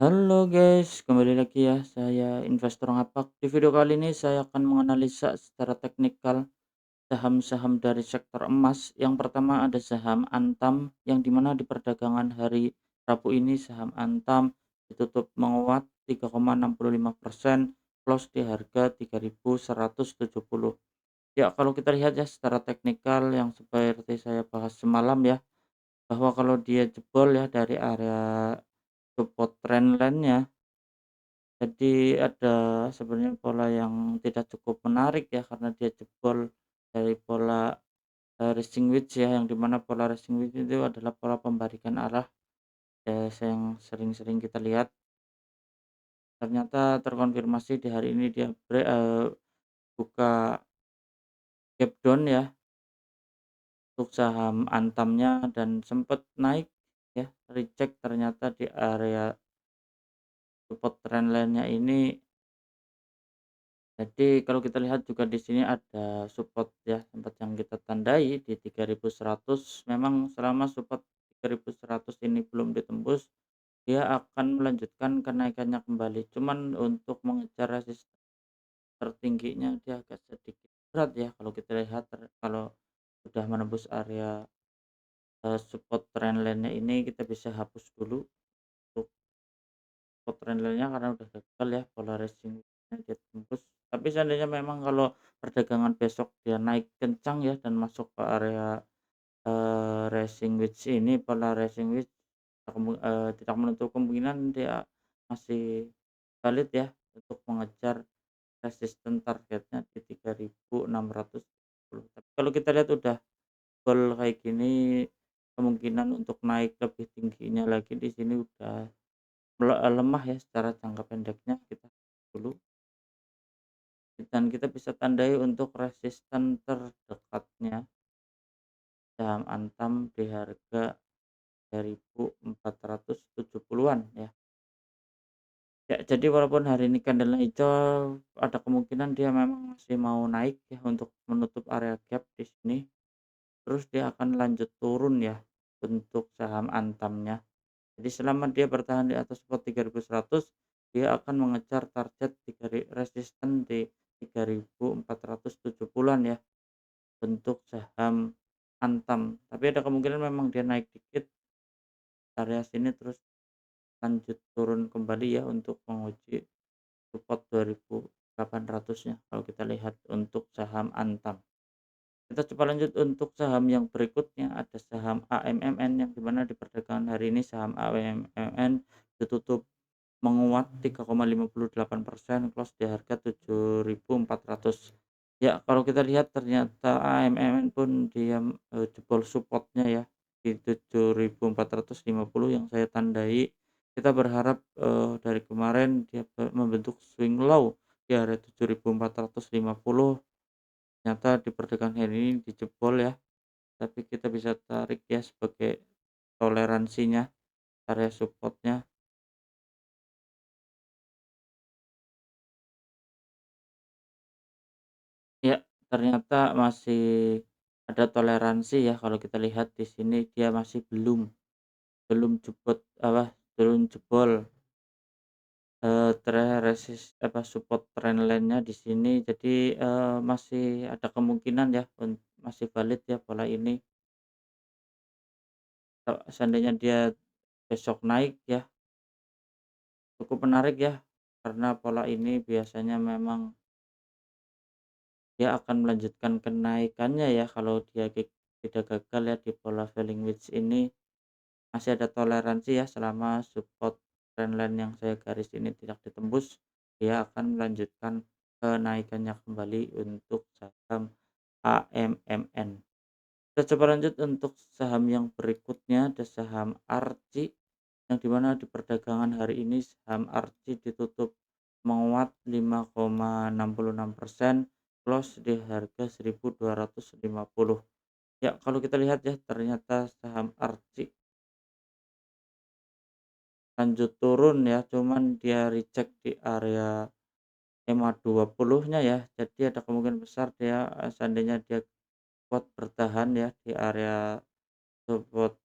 Halo guys, kembali lagi ya. Saya investor ngapak. Di video kali ini saya akan menganalisa secara teknikal saham-saham dari sektor emas. Yang pertama ada saham Antam yang dimana di perdagangan hari Rabu ini saham Antam ditutup menguat 3,65%, close di harga 3.170. Ya, kalau kita lihat ya secara teknikal yang seperti saya bahas semalam ya, bahwa kalau dia jebol ya dari area support trendline-nya. Jadi ada sebenarnya pola yang tidak cukup menarik ya karena dia jebol dari pola, resting wedge ya, yang dimana pola resting wedge itu adalah pola pembalikan arah, yang sering-sering kita lihat. Ternyata terkonfirmasi di hari ini dia buka gap down ya untuk saham Antamnya dan sempat naik ya, recheck ternyata di area support trendline-nya ini. Jadi kalau kita lihat juga di sini ada support ya, tempat yang kita tandai di 3.100. Memang selama support 3.100 ini belum ditembus, dia akan melanjutkan kenaikannya kembali. Cuman untuk mengejar resisten tertingginya dia agak sedikit berat ya kalau kita lihat kalau sudah menembus area, support trendline-nya ini kita bisa hapus dulu untuk support trendline-nya karena udah gagal ya pola racing-nya dia tembus. Tapi seandainya memang kalau perdagangan besok dia naik kencang ya dan masuk ke area, racing wedge ini, pola racing wedge tidak menutup kemungkinan dia masih valid ya untuk mengejar resisten targetnya di 3.610. Tapi kalau kita lihat udah gol kayak gini, kemungkinan untuk naik lebih tingginya lagi di sini udah lemah ya secara jangka pendeknya kita dulu, dan kita bisa tandai untuk resisten terdekatnya saham Antam di harga 3.470-an ya. Ya, jadi walaupun hari ini candlenya hijau, ada kemungkinan dia memang masih mau naik ya untuk menutup area gap di sini. Terus dia akan lanjut turun ya untuk saham Antamnya. Jadi selama dia bertahan di atas support 3.100, dia akan mengejar target resisten di 3.470-an ya untuk saham Antam. Tapi ada kemungkinan memang dia naik dikit area sini terus lanjut turun kembali ya untuk menguji support 2.800-nya kalau kita lihat untuk saham Antam. Kita coba lanjut untuk saham yang berikutnya, ada saham AMMN yang dimana di perdagangan hari ini saham AMMN ditutup menguat 3,58%, close di harga 7.400. Ya, kalau kita lihat ternyata AMMN pun dia, jebol supportnya ya di 7.450 yang saya tandai. Kita berharap, dari kemarin dia membentuk swing low di area 7.450. Ternyata di perdagangan hari ini dijebol ya, tapi kita bisa tarik ya sebagai toleransinya, area supportnya. Ya, ternyata masih ada toleransi ya kalau kita lihat di sini dia masih belum belum jebot apa, belum jebol, support trendline-nya di sini. Jadi, masih ada kemungkinan ya masih valid ya pola ini. Seandainya dia besok naik ya, cukup menarik ya, karena pola ini biasanya memang dia akan melanjutkan kenaikannya ya kalau dia tidak gagal ya di pola falling wedge ini. Masih ada toleransi ya selama support trendline yang saya garis ini tidak ditembus, dia akan melanjutkan kenaikannya kembali untuk saham AMMN. Kita coba lanjut untuk saham yang berikutnya, ada saham Arci yang dimana di perdagangan hari ini saham Arci ditutup menguat 5,66%, close di harga 1.250. Ya, kalau kita lihat ya ternyata saham Arci lanjut turun ya, cuman dia reject di area EMA 20-nya ya. Jadi ada kemungkinan besar dia, seandainya dia kuat bertahan ya di area support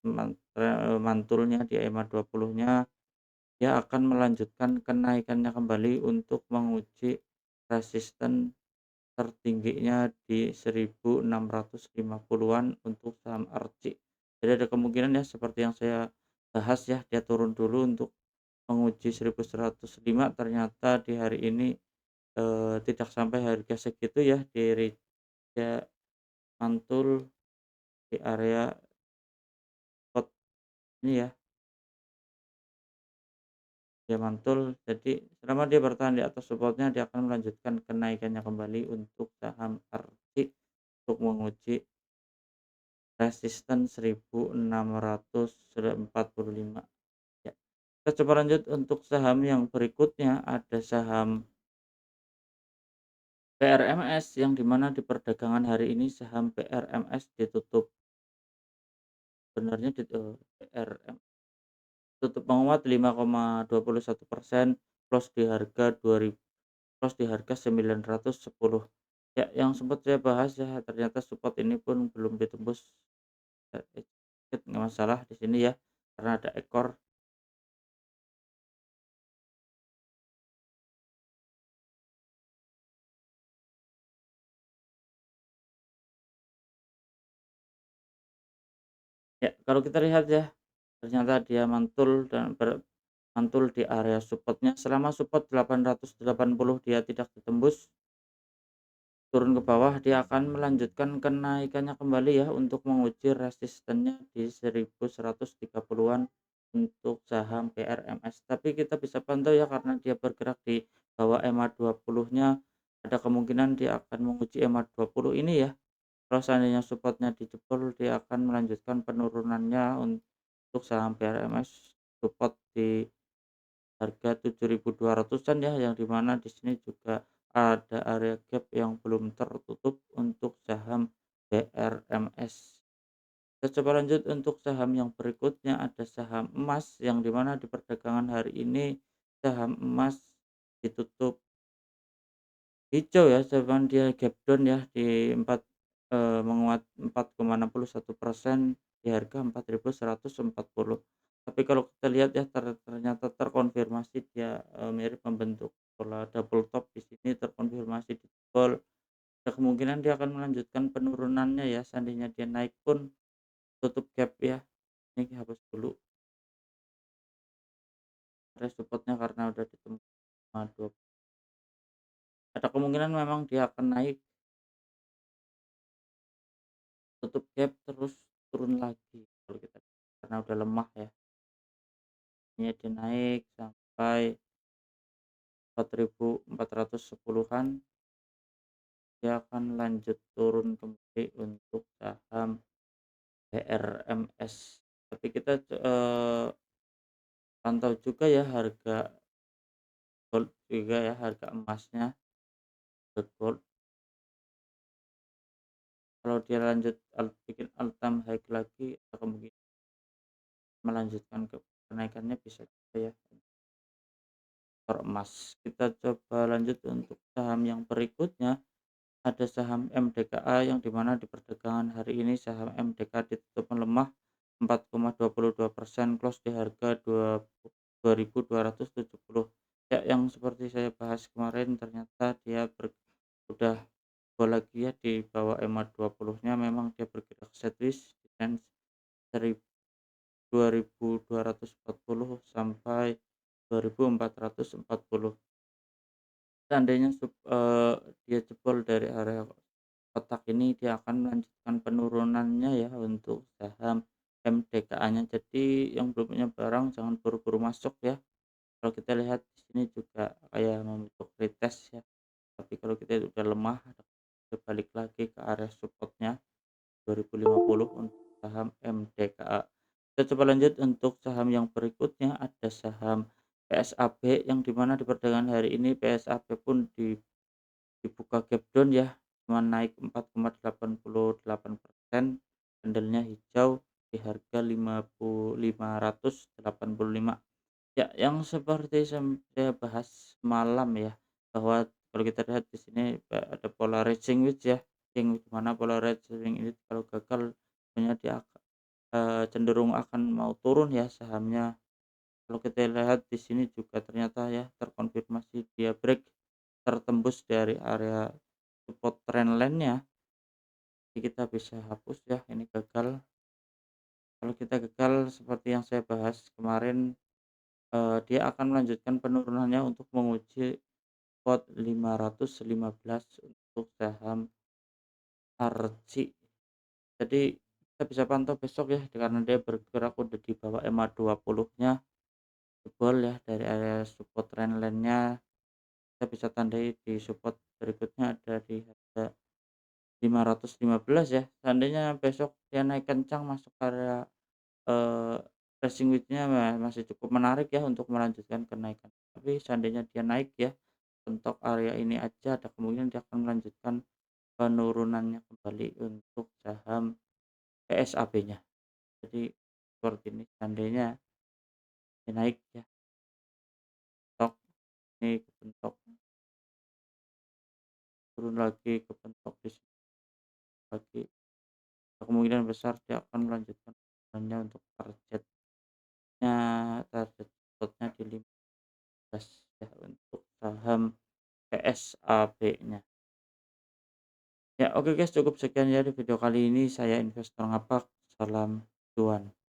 mantulnya di EMA 20-nya, dia akan melanjutkan kenaikannya kembali untuk menguji resisten tertingginya di 1650-an untuk saham ARCI. Jadi ada kemungkinan ya seperti yang saya bahas ya, dia turun dulu untuk menguji 1105, ternyata di hari ini, tidak sampai harga segitu ya, dia mantul di area spot ini ya, dia mantul, jadi selama dia bertahan di atas supportnya dia akan melanjutkan kenaikannya kembali untuk saham ARCI untuk menguji resisten 1645 ya. Kita coba lanjut untuk saham yang berikutnya, ada saham PRMS yang dimana di perdagangan hari ini saham PRMS ditutup sebenarnya PRM tutup menguat 5,21%, close di harga 2000, close di harga 910. Ya, yang sempat saya bahas ya, ternyata support ini pun belum ditembus, nggak masalah di sini ya, karena ada ekor. Ya, kalau kita lihat ya, ternyata dia mantul di area supportnya selama support 880 dia tidak ditembus, turun ke bawah dia akan melanjutkan kenaikannya kembali ya untuk menguji resistennya di 1130-an untuk saham PRMS. Tapi kita bisa pantau ya karena dia bergerak di bawah EMA 20-nya, ada kemungkinan dia akan menguji EMA 20 ini ya. Kalau seandainya supportnya dijebol, dia akan melanjutkan penurunannya untuk saham PRMS, support di harga 7.200-an ya, yang dimana di sini juga ada area gap yang belum tertutup untuk saham PRMS. Kita coba lanjut untuk saham yang berikutnya, ada saham emas yang dimana di perdagangan hari ini saham emas ditutup hijau ya, cuman dia gap down ya di menguat 4,61% di harga 4.140. Tapi kalau kita lihat ya ternyata terkonfirmasi dia, mirip membentuk pola double top di sini terkonfirmasi di jebol. Ada kemungkinan dia akan melanjutkan penurunannya ya, seandainya dia naik pun tutup gap ya. Ini hapus dulu area supportnya karena udah ditembus sama 20. Ada kemungkinan memang dia akan naik, tutup gap terus turun lagi kalau kita karena udah lemah ya. Ini dia naik sampai 4.410-an, dia akan lanjut turun kembali untuk saham PRMS. Tapi kita pantau juga ya harga gold juga ya, harga emasnya, gold. Kalau dia lanjut bikin all time high lagi, kemungkinan melanjutkan ke kenaikannya bisa juga ya sektor emas. Kita coba lanjut untuk saham yang berikutnya, ada saham MDKA yang dimana di perdagangan hari ini saham MDK ditutup melemah 4,22%, close di harga 2.270. Ya, yang seperti saya bahas kemarin ternyata dia udah bol lagi ya di bawah EMA 20-nya, memang dia bergerak sideways dengan 2.240 sampai 2.440. Seandainya dia jebol dari area kotak ini, dia akan melanjutkan penurunannya ya untuk saham MDKA-nya. Jadi yang belum punya barang jangan buru-buru masuk ya. Kalau kita lihat di sini juga kayak membentuk retest ya. Tapi kalau kita udah lemah, kita balik lagi ke area supportnya 2050 untuk saham MDKA. Kita coba lanjut untuk saham yang berikutnya, ada saham PSAB yang dimana di perdagangan hari ini PSAB pun dibuka gap down ya, cuma naik 4,88%, candlenya hijau di harga 5.585. Ya, yang seperti saya bahas malam ya, bahwa kalau kita lihat di sini ada pola rising wedge ya, yang di mana pola rising ini kalau gagal sebenarnya dia cenderung akan mau turun ya sahamnya. Kalau kita lihat di sini juga ternyata ya terkonfirmasi dia break tertembus dari area support trendline-nya, jadi kita bisa hapus ya ini gagal. Kalau kita gagal seperti yang saya bahas kemarin, dia akan melanjutkan penurunannya untuk menguji support 515 untuk saham Arci. Jadi kita bisa pantau besok ya karena dia bergerak udah di bawah EMA 20-nya, jebol ya dari area support trendline-nya. Kita bisa tandai di support berikutnya ada di harga 515 ya. Seandainya besok dia naik kencang masuk area, racing width-nya masih cukup menarik ya untuk melanjutkan kenaikan. Tapi seandainya dia naik ya, mentok area ini aja ada kemungkinan dia akan melanjutkan penurunannya kembali untuk saham PSAB-nya. Jadi seperti ini, seandainya dia naik ya, mentok, ini kepentok, turun lagi kepentok di sini lagi, kemungkinan besar dia akan melanjutkan penurunannya untuk target spotnya di 15 ya untuk saham PSAB-nya. Ya oke guys, cukup sekian ya di video kali ini, saya investor ngapak, salam cuan.